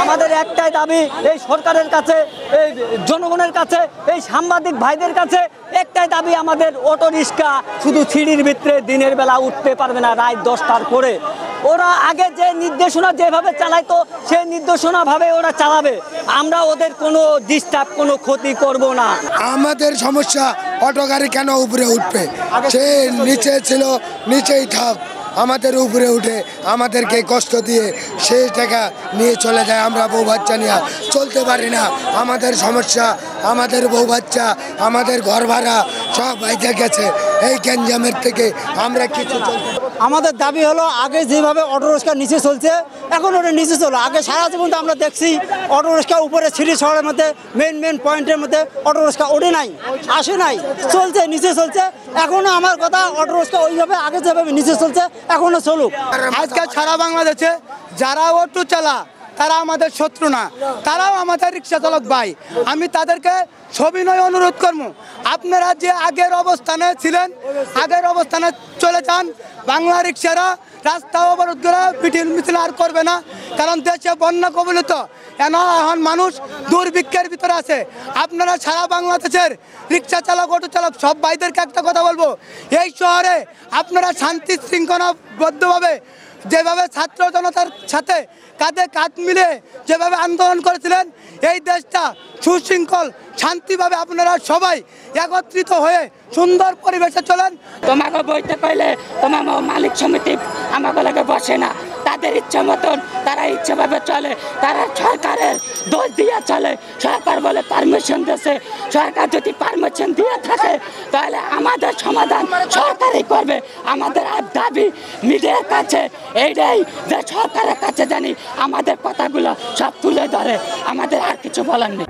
আমাদের একটাই দাবি এই সরকারের কাছে, এই জনগণের কাছে, এই সাংবাদিক ভাইদের কাছে একটাই দাবি, আমাদের অটো রিক্সা শুধু সিঁড়ির ভিতরে দিনের বেলা উঠতে পারবে না রাত 10টার পরে। ওরা আগে যে নির্দেশনা যেভাবে চালাইতো সেই নির্দেশনাভাবে ওরা চালাবে। আমরা ওদের কোনো ডিস্টার্ব, কোনো ক্ষতি করব না। আমাদের সমস্যা অটো গাড়ি কেন উপরে উঠবে? সে নিচে ছিল, নিচেই থাক। আমাদের উপরে উঠে আমাদেরকে কষ্ট দিয়ে সেই টাকা নিয়ে চলে যায়। আমরা বউ বাচ্চা নিয়ে চলতে পারি না। আমাদের সমস্যা, আমাদের বউ বাচ্চা, আমাদের ঘর ভাড়া সব বাইতে গেছে এই গ্যাঞ্জামের থেকে। আমরা কিছু আমাদের দাবি হলো, আগে যেভাবে অটো রিক্সা নিচে চলছে এখন ওটা নিচে চলো। আগে সারা জীবন তো আমরা দেখছি অটো রিক্সা উপরে সিঁড়ি শহরের মধ্যে মেন পয়েন্টের মধ্যে অটো রিক্সা ওঠে নাই, আসে নাই, চলছে নিচে চলছে। এখনো আমার কথা, অটো রিক্সা ওইভাবে আগে যেভাবে নিচে চলছে এখনো চলুক। আজকাল সারা বাংলাদেশে যারা অটো চালা তারা আমাদের শত্রু না, তারাও আমাদের রিক্সা চালক ভাই। আমি তাদেরকে সবিনয় অনুরোধ করবো, আপনারা যে আগের অবস্থানে ছিলেন আগের অবস্থানে চলে যান। বাংলা রিক্সারা রাস্তা অবরোধ করে মিছিল মিছিল আর করবে না, কারণ দেশে বন্যা কবলিত, এখন মানুষ দুর্ভিক্ষের ভিতরে আছে। আপনারা সারা বাংলাদেশের রিক্সা চালক, অটো চালক সব ভাইদেরকে একটা কথা বলবো, এই শহরে আপনারা শান্তি শৃঙ্খলাবদ্ধভাবে যেভাবে ছাত্র জনতার সাথে কাঁধে কাঁধ মিলে যেভাবে আন্দোলন করেছিলেন, এই দেশটা সুশৃঙ্খল শান্তিভাবে আপনারা সবাই একত্রিত হয়ে সুন্দর পরিবেশে চলেন। তোমাকে বইতে পাইলে তোমার মালিক সমিতি আমাকে লাগে বসে না, তাদের ইচ্ছা মতন তারা ইচ্ছাভাবে চলে, তারা সরকারের দোষ দিয়ে চলে। সরকার বলে পারমিশন দিয়েছে, সরকার যদি পারমিশন দিয়ে থাকে তাহলে আমাদের সমাধান সরকারই করবে। আমাদের আর দাবি মিডিয়ার কাছে এইটাই যে সরকারের কাছে জানি আমাদের কথাগুলো সব তুলে ধরে, আমাদের আর কিছু বলার নেই।